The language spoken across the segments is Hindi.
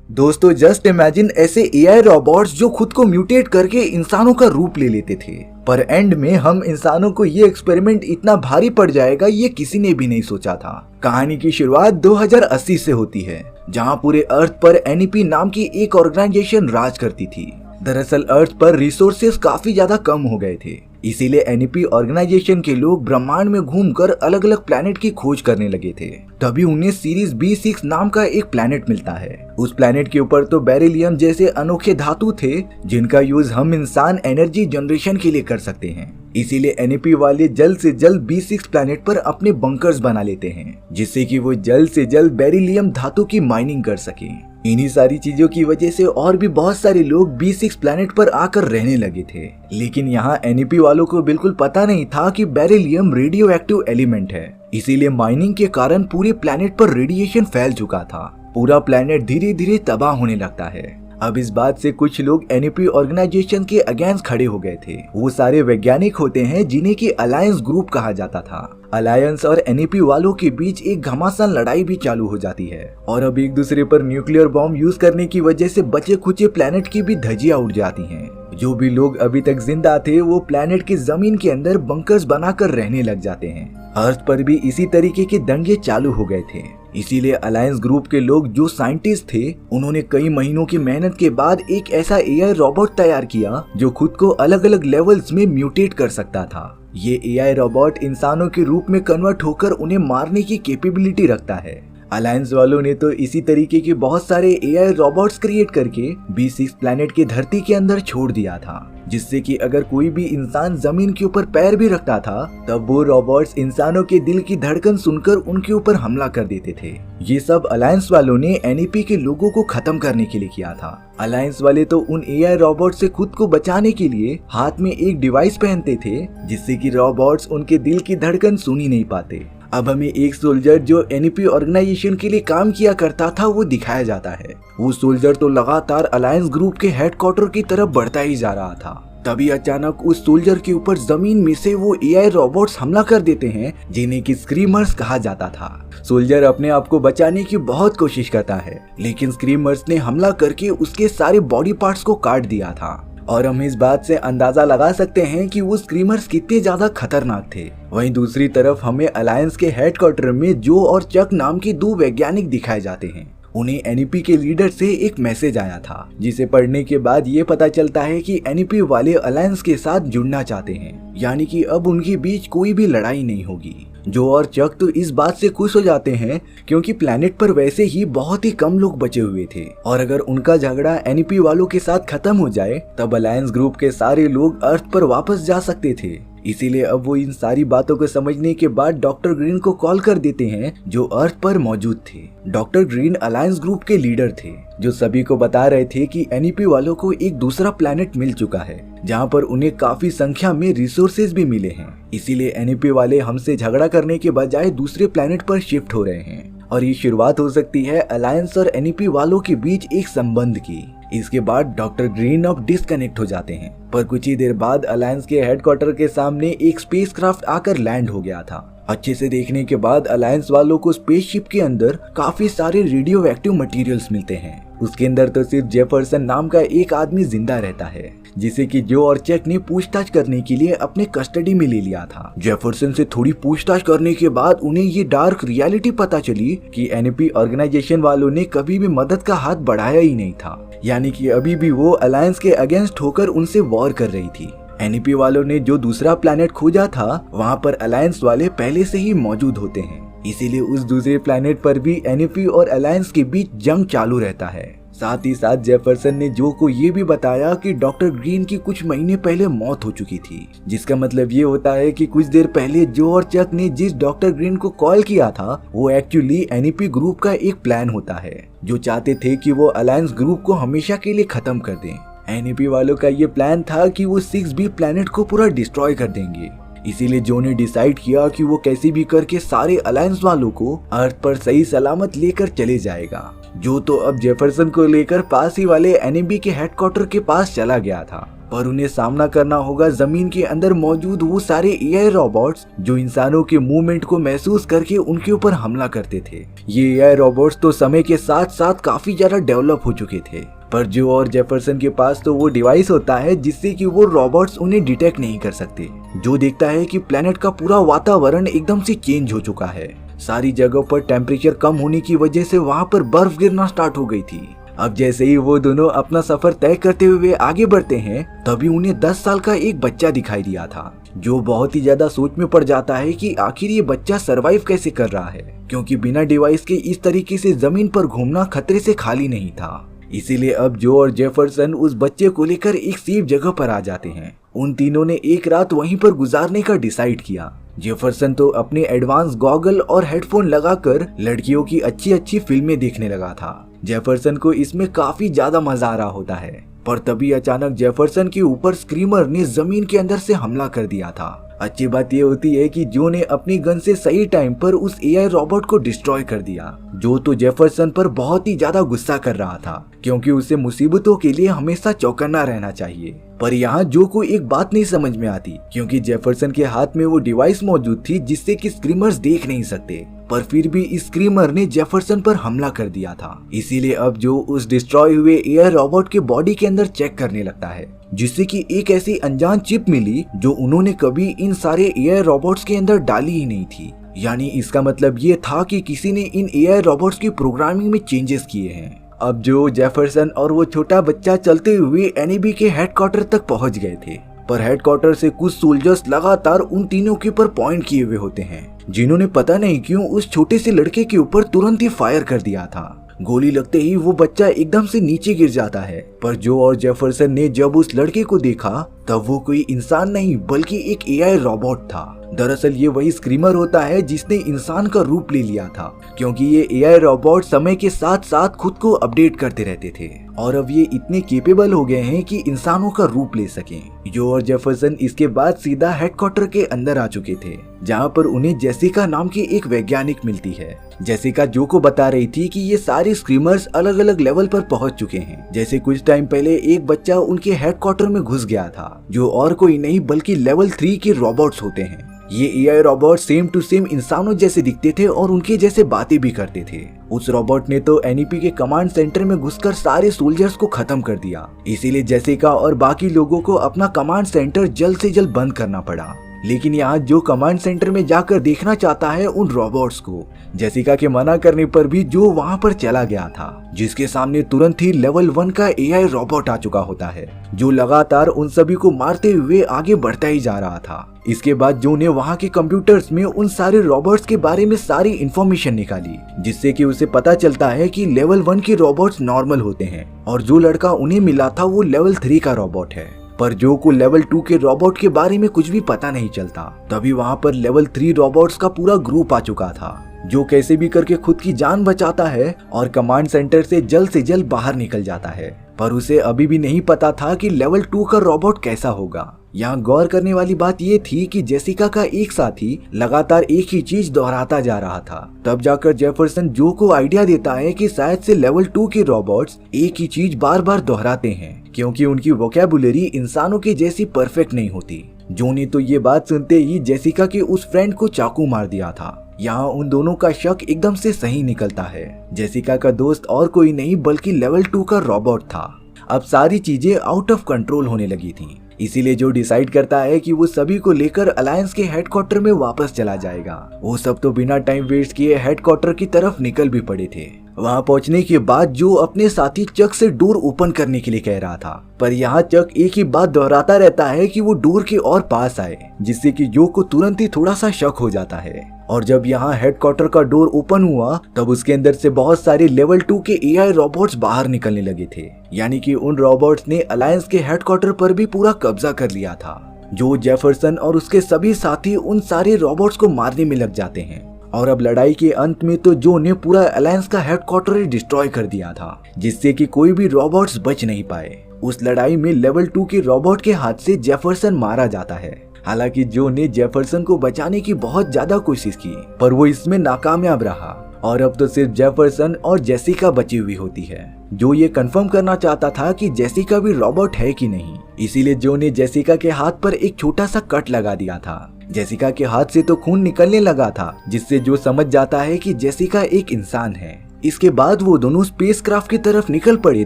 दोस्तों जस्ट इमेजिन ऐसे एआई रोबोट्स जो खुद को म्यूटेट करके इंसानों का रूप ले लेते थे, पर एंड में हम इंसानों को ये एक्सपेरिमेंट इतना भारी पड़ जाएगा ये किसी ने भी नहीं सोचा था। कहानी की शुरुआत 2080 से होती है, जहां पूरे अर्थ पर एनईपी नाम की एक ऑर्गेनाइजेशन राज करती थी। दरअसल अर्थ पर रिसोर्सेस काफी ज्यादा कम हो गए थे, इसीलिए एनईपी ऑर्गेनाइजेशन के लोग ब्रह्मांड में घूमकर अलग अलग प्लैनेट की खोज करने लगे थे। तभी उन्हें सीरीज B6 नाम का एक प्लैनेट मिलता है। उस प्लैनेट के ऊपर तो बेरिलियम जैसे अनोखे धातु थे, जिनका यूज हम इंसान एनर्जी जनरेशन के लिए कर सकते हैं। इसीलिए एनईपी वाले जल्द से जल्द B6 प्लैनेट पर अपने बंकर्स बना लेते हैं, जिससे कि वो जल्द से जल्द बेरिलियम धातु की माइनिंग कर सकें। इन्हीं सारी चीजों की वजह से और भी बहुत सारे लोग B6 प्लैनेट पर आकर रहने लगे थे, लेकिन यहाँ एनईपी वालों को बिल्कुल पता नहीं था कि बेरिलियम रेडियो एक्टिव एलिमेंट है। इसीलिए माइनिंग के कारण पूरे प्लैनेट पर रेडिएशन फैल चुका था। पूरा प्लैनेट धीरे धीरे तबाह होने लगता है। अब इस बात से कुछ लोग एनईपी ऑर्गेनाइजेशन के अगेंस्ट खड़े हो गए थे। वो सारे वैज्ञानिक होते हैं जिन्हें की अलायंस ग्रुप कहा जाता था। अलायंस और एनईपी वालों के बीच एक घमासान लड़ाई भी चालू हो जाती है और अब एक दूसरे पर न्यूक्लियर बॉम्ब यूज करने की वजह से बचे खुचे प्लैनेट की भी धज्जियां उड़ जाती हैं। जो भी लोग अभी तक जिंदा थे वो प्लैनेट की जमीन के अंदर बंकर्स बनाकर रहने लग जाते हैं। अर्थ पर भी इसी तरीके के दंगे चालू हो गए थे। इसीलिए अलायंस ग्रुप के लोग जो साइंटिस्ट थे, उन्होंने कई महीनों की मेहनत के बाद एक ऐसा एआई रोबोट तैयार किया जो खुद को अलग अलग लेवल्स में म्यूटेट कर सकता था। ये एआई रोबोट इंसानों के रूप में कन्वर्ट होकर उन्हें मारने की कैपेबिलिटी रखता है। अलायंस वालों ने तो इसी तरीके के बहुत सारे एआई रोबोट्स क्रिएट करके B6 प्लैनेट की धरती के अंदर छोड़ दिया था, जिससे कि अगर कोई भी इंसान जमीन के ऊपर पैर भी रखता था तब वो रोबोट्स इंसानों के दिल की धड़कन सुनकर उनके ऊपर हमला कर देते थे। ये सब अलायंस वालों ने एनईपी के लोगों को खत्म करने के लिए किया था। अलायंस वाले तो उन एआई रोबोट से खुद को बचाने के लिए हाथ में एक डिवाइस पहनते थे, जिससे कि रोबोट्स उनके दिल की धड़कन सुन ही नहीं पाते। अब हमें एक सोल्जर जो एनईपी ऑर्गेनाइजेशन के लिए काम किया करता था वो दिखाया जाता है। वो सोल्जर तो लगातार अलायंस ग्रुप के हेडक्वार्टर की तरफ बढ़ता ही जा रहा था। तभी अचानक उस सोल्जर के ऊपर जमीन में से वो एआई रोबोट्स हमला कर देते हैं, जिन्हें कि स्क्रीमर्स कहा जाता था। सोल्जर अपने आप को बचाने की बहुत कोशिश करता है, लेकिन स्क्रीमर्स ने हमला करके उसके सारे बॉडी पार्ट्स को काट दिया था। और हम इस बात से अंदाजा लगा सकते हैं कि वो स्क्रीमर्स कितने ज्यादा खतरनाक थे। वहीं दूसरी तरफ हमें अलायंस के हेडक्वार्टर में जो और चक नाम के दो वैज्ञानिक दिखाए जाते हैं। उन्हें एनईपी के लीडर से एक मैसेज आया था, जिसे पढ़ने के बाद ये पता चलता है कि एनईपी वाले अलायंस के साथ जुड़ना चाहते हैं, यानी कि अब उनके बीच कोई भी लड़ाई नहीं होगी। जो और चक तो इस बात से खुश हो जाते हैं क्योंकि प्लैनेट पर वैसे ही बहुत ही कम लोग बचे हुए थे और अगर उनका झगड़ा एनईपी वालों के साथ खत्म हो जाए तब अलायंस ग्रुप के सारे लोग अर्थ पर वापस जा सकते थे। इसीलिए अब वो इन सारी बातों को समझने के बाद डॉक्टर ग्रीन को कॉल कर देते हैं, जो अर्थ पर मौजूद थे। डॉक्टर ग्रीन अलायंस ग्रुप के लीडर थे, जो सभी को बता रहे थे कि एनईपी वालों को एक दूसरा प्लैनेट मिल चुका है, जहां पर उन्हें काफी संख्या में रिसोर्सेज भी मिले हैं। इसीलिए एनईपी वाले हमसे झगड़ा करने के बजाय दूसरे प्लैनेट पर शिफ्ट हो रहे हैं और ये शुरुआत हो सकती है अलायंस और एनईपी वालों के बीच एक संबंध की। इसके बाद डॉक्टर ग्रीन अब डिस्कनेक्ट हो जाते हैं, पर कुछ ही देर बाद अलायंस के हेडक्वार्टर के सामने एक स्पेसक्राफ्ट आकर लैंड हो गया था। अच्छे से देखने के बाद अलायंस वालों को स्पेसशिप के अंदर काफी सारे रेडियो एक्टिव मटेरियल्स मिलते हैं। उसके अंदर तो सिर्फ जेफरसन नाम का एक आदमी जिंदा रहता है, जिसे कि जो और चेक ने पूछताछ करने के लिए अपने कस्टडी में ले लिया था। जेफरसन से थोड़ी पूछताछ करने के बाद उन्हें ये डार्क रियलिटी पता चली कि एनईपी ऑर्गेनाइजेशन वालों ने कभी भी मदद का हाथ बढ़ाया ही नहीं था, यानी कि अभी भी वो अलायंस के अगेंस्ट होकर उनसे वॉर कर रही थी। एनईपी वालों ने जो दूसरा प्लैनेट खोजा था वहाँ पर अलायंस वाले पहले से ही मौजूद होते हैं, इसीलिए उस दूसरे प्लैनेट पर भी एनईपी और अलायंस के बीच जंग चालू रहता है। साथ ही साथ जेफरसन ने जो को ये भी बताया कि डॉक्टर ग्रीन की कुछ महीने पहले मौत हो चुकी थी, जिसका मतलब ये होता है कि कुछ देर पहले जो और चक ने जिस डॉक्टर ग्रीन को कॉल किया था वो एक्चुअली एनईपी ग्रुप का एक प्लान होता है, जो चाहते थे कि वो अलायंस ग्रुप को हमेशा के लिए खत्म कर दें। एनईपी वालों का ये प्लान था कि वो 6B प्लैनेट को पूरा डिस्ट्रॉय कर देंगे। इसीलिए जो ने डिसाइड किया कि वो कैसे भी करके सारे अलायंस वालों को अर्थ पर सही सलामत लेकर चले जाएगा। जो तो अब जेफरसन को लेकर पास ही वाले एनईपी के हेडक्वार्टर के पास चला गया था पर उन्हें सामना करना होगा जमीन के अंदर मौजूद वो सारे एआई रोबोट्स जो इंसानों के मूवमेंट को महसूस करके उनके ऊपर हमला करते थे। ये एआई रोबोट्स तो समय के साथ साथ काफी ज्यादा डेवलप हो चुके थे, पर जो और जेफरसन के पास तो वो डिवाइस होता है जिससे कि वो रोबोट्स उन्हें डिटेक्ट नहीं कर सकते, जो देखता है कि प्लेनेट का पूरा वातावरण एकदम से चेंज हो चुका है। सारी जगहों पर टेम्परेचर कम होने की वजह से वहाँ पर बर्फ गिरना स्टार्ट हो गई थी। अब जैसे ही वो दोनों अपना सफर तय करते हुए आगे बढ़ते हैं, तभी उन्हें 10 साल का एक बच्चा दिखाई दिया था, जो बहुत ही ज्यादा सोच में पड़ जाता है कि आखिर ये बच्चा सरवाइव कैसे कर रहा है, क्योंकि बिना डिवाइस के इस तरीके से जमीन पर घूमना खतरे से खाली नहीं था। इसीलिए अब जो और जेफरसन उस बच्चे को लेकर एक सेफ जगह पर आ जाते हैं। उन तीनों ने एक रात वहीं पर गुजारने का डिसाइड किया। जेफरसन तो अपने एडवांस गॉगल और हेडफोन लगाकर लड़कियों की अच्छी अच्छी फिल्में देखने लगा था। जेफरसन को इसमें काफी ज्यादा मजा आ रहा होता है, पर तभी अचानक जेफरसन के ऊपर स्क्रीमर ने जमीन के अंदर से हमला कर दिया था। अच्छी बात यह होती है कि जो ने अपनी गन से सही टाइम पर उस एआई रोबोट को डिस्ट्रॉय कर दिया। जो तो जेफरसन पर बहुत ही ज्यादा गुस्सा कर रहा था, क्योंकि उसे मुसीबतों के लिए हमेशा चौकन्ना रहना चाहिए। पर यहाँ जो को एक बात नहीं समझ में आती, क्योंकि जेफरसन के हाथ में वो डिवाइस मौजूद थी जिससे कि स्क्रीमर्स देख नहीं सकते, पर फिर भी इस स्क्रीमर ने जेफरसन पर हमला कर दिया था। इसीलिए अब जो उस डिस्ट्रॉय हुए एआई रोबोट के बॉडी के अंदर चेक करने लगता है, जिससे कि एक ऐसी अनजान चिप मिली जो उन्होंने कभी इन सारे एआई रोबोट्स के अंदर डाली ही नहीं थी। यानी इसका मतलब ये था कि किसी ने इन एआई रोबोट्स की प्रोग्रामिंग में चेंजेस किए हैं। अब जो जेफरसन और वो छोटा बच्चा चलते हुए एनईबी के हेडक्वार्टर तक पहुंच गए थे, पर हेडक्वार्टर से कुछ सोल्जर्स लगातार उन तीनों के ऊपर पॉइंट किए हुए होते हैं, जिन्होंने पता नहीं क्यों उस छोटे से लड़के के ऊपर तुरंत ही फायर कर दिया था। गोली लगते ही वो बच्चा एकदम से नीचे गिर जाता है, पर जो और जेफरसन ने जब उस लड़के को देखा तब वो कोई इंसान नहीं बल्कि एक एआई रोबोट था। दरअसल ये वही स्क्रीमर होता है जिसने इंसान का रूप ले लिया था, क्योंकि ये एआई रोबोट समय के साथ साथ खुद को अपडेट करते रहते थे और अब ये इतने केपेबल हो गए हैं कि इंसानों का रूप ले सकें। जो और जेफरसन इसके बाद सीधा हेडक्वार्टर के अंदर आ चुके थे, जहाँ पर उन्हें जेसिका नाम की एक वैज्ञानिक मिलती है। जेसिका जो को बता रही थी कि ये सारे स्क्रीमर्स अलग अलग लेवल पर पहुंच चुके हैं। जैसे कुछ टाइम पहले एक बच्चा उनके हेडक्वार्टर में घुस गया था, जो और कोई नहीं बल्कि लेवल 3 के रोबोट्स होते हैं। ये AI robot same to same इंसानों जैसे दिखते थे और उनके जैसे बातें भी करते थे। उस रोबोट ने तो एनईपी के कमांड सेंटर में घुसकर सारे सोल्जर्स को खत्म कर दिया। इसीलिए जेसिका और बाकी लोगों को अपना कमांड सेंटर जल्द से जल्द बंद करना पड़ा। लेकिन यहाँ जो कमांड सेंटर में जाकर देखना चाहता है उन रोबोट्स को, जेसिका के मना करने पर भी जो वहाँ पर चला गया था, जिसके सामने तुरंत ही लेवल 1 का एआई रोबोट आ चुका होता है, जो लगातार उन सभी को मारते हुए आगे बढ़ता ही जा रहा था। इसके बाद जो ने वहाँ के कंप्यूटर्स में उन सारे रोबोट्स के बारे में सारी इंफॉर्मेशन निकाली, जिससे कि उसे पता चलता है कि लेवल 1 के रोबोट्स नॉर्मल होते हैं और जो लड़का उन्हें मिला था वो लेवल 3 का रोबोट है। पर जो को लेवल 2 के रोबोट के बारे में कुछ भी पता नहीं चलता। तभी वहाँ पर लेवल 3 रोबोट्स का पूरा ग्रुप आ चुका था, जो कैसे भी करके खुद की जान बचाता है और कमांड सेंटर से जल्द बाहर निकल जाता है। पर उसे अभी भी नहीं पता था कि लेवल 2 का रोबोट कैसा होगा। यहाँ गौर करने वाली बात ये थी कि जेसिका का एक साथी लगातार एक ही चीज दोहराता जा रहा था। तब जाकर जेफरसन जो को आइडिया देता है कि शायद से लेवल 2 के रोबोट्स एक ही चीज बार बार दोहराते हैं, क्योंकि उनकी वोकैबुलरी इंसानों के जैसी परफेक्ट नहीं होती। जो ने तो ये बात सुनते ही जेसिका के उस फ्रेंड को चाकू मार दिया था। यहाँ उन दोनों का शक एकदम से सही निकलता है। जेसिका का दोस्त और कोई नहीं बल्कि लेवल 2 का रोबोट था। अब सारी चीजें आउट ऑफ कंट्रोल होने लगी थी, इसीलिए जो डिसाइड करता है कि वो सभी को लेकर अलायंस के हेडक्वार्टर में वापस चला जाएगा। वो सब तो बिना टाइम वेस्ट किए हेडक्वार्टर की तरफ निकल भी पड़े थे। वहां पहुंचने के बाद जो अपने साथी चक से डोर ओपन करने के लिए कह रहा था, पर यहाँ चक एक ही बात दोहराता रहता है कि वो डोर के और पास आए, जिससे कि जो को तुरंत ही थोड़ा सा शक हो जाता है। और जब यहाँ हेडक्वार्टर का डोर ओपन हुआ तब उसके अंदर से बहुत सारे लेवल 2 के एआई रोबोट्स बाहर निकलने लगे थे। यानी कि उन रोबोट्स ने अलायंस के हेडक्वार्टर पर भी पूरा कब्जा कर लिया था। जो जेफरसन और उसके सभी साथी उन सारे रोबोट्स को मारने में लग जाते हैं और अब लड़ाई के अंत में तो जो ने पूरा अलायंस का हेडक्वार्टर डिस्ट्रॉय कर दिया था, जिससे कि कोई भी रोबोट्स बच नहीं पाए। उस लड़ाई में लेवल 2 के रोबोट के हाथ से जेफरसन मारा जाता है। हालांकि जो ने जेफरसन को बचाने की बहुत ज्यादा कोशिश की, पर वो इसमें नाकामयाब रहा और अब तो सिर्फ जेफरसन और जेसिका बची हुई होती है। जो ये कंफर्म करना चाहता था कि जेसिका भी रोबोट है कि नहीं, इसीलिए जो ने जेसिका के हाथ पर एक छोटा सा कट लगा दिया था। जेसिका के हाथ से तो खून निकलने लगा था, जिससे जो समझ जाता है कि जेसिका एक इंसान है। इसके बाद वो दोनों स्पेसक्राफ्ट की तरफ निकल पड़े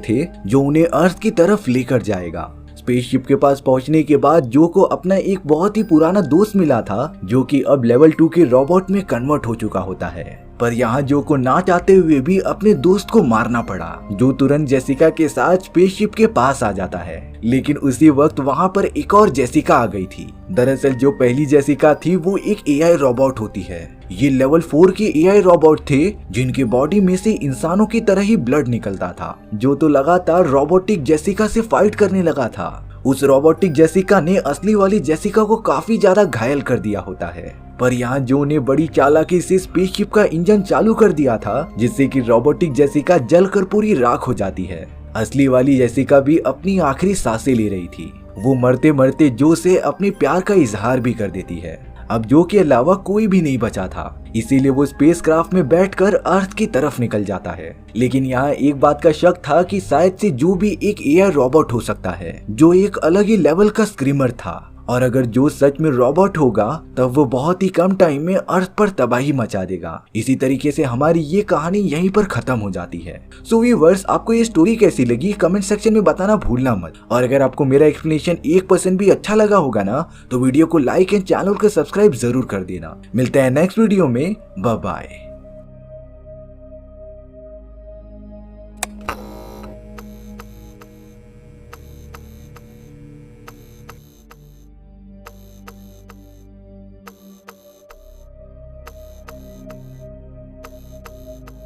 थे, जो उन्हें अर्थ की तरफ लेकर जाएगा। स्पेसशिप के पास पहुंचने के बाद जो को अपना एक बहुत ही पुराना दोस्त मिला था, जो कि अब लेवल 2 के रोबोट में कन्वर्ट हो चुका होता है। पर यहाँ जो को ना चाहते हुए भी अपने दोस्त को मारना पड़ा। जो तुरंत जेसिका के साथ स्पेसशिप के पास आ जाता है, लेकिन उसी वक्त वहाँ पर एक और जेसिका आ गई थी। दरअसल जो पहली जेसिका थी वो एक एआई रोबोट होती है। ये लेवल 4 के एआई रोबोट थे, जिनके बॉडी में से इंसानों की तरह ही ब्लड निकलता था। जो तो लगातार रोबोटिक जेसिका से फाइट करने लगा था। उस रोबोटिक जेसिका ने असली वाली जेसिका को काफी ज्यादा घायल कर दिया होता है। पर यहाँ जो ने बड़ी चालाकी से स्पेसशिप का इंजन चालू कर दिया था, जिससे कि रोबोटिक जेसिका जलकर पूरी राख हो जाती है। असली वाली जेसिका भी अपनी आखिरी सांसें ले रही थी। वो मरते मरते जो से अपने प्यार का इजहार भी कर देती है। अब जो के अलावा कोई भी नहीं बचा था, इसीलिए वो स्पेसक्राफ्ट में बैठकर अर्थ की तरफ निकल जाता है। लेकिन यहाँ एक बात का शक था कि शायद से जो भी एक एआई रोबोट हो सकता है, जो एक अलग ही लेवल का स्क्रीमर था। और अगर जो सच में रोबोट होगा, तब वो बहुत ही कम टाइम में अर्थ पर तबाही मचा देगा। इसी तरीके से हमारी ये कहानी यहीं पर खत्म हो जाती है। सो व्यूअर्स, आपको ये स्टोरी कैसी लगी कमेंट सेक्शन में बताना भूलना मत। और अगर आपको मेरा एक्सप्लेनेशन 1% भी अच्छा लगा होगा ना, तो वीडियो को लाइक एंड चैनल को सब्सक्राइब जरूर कर देना। मिलते हैं नेक्स्ट वीडियो में। Bye bye.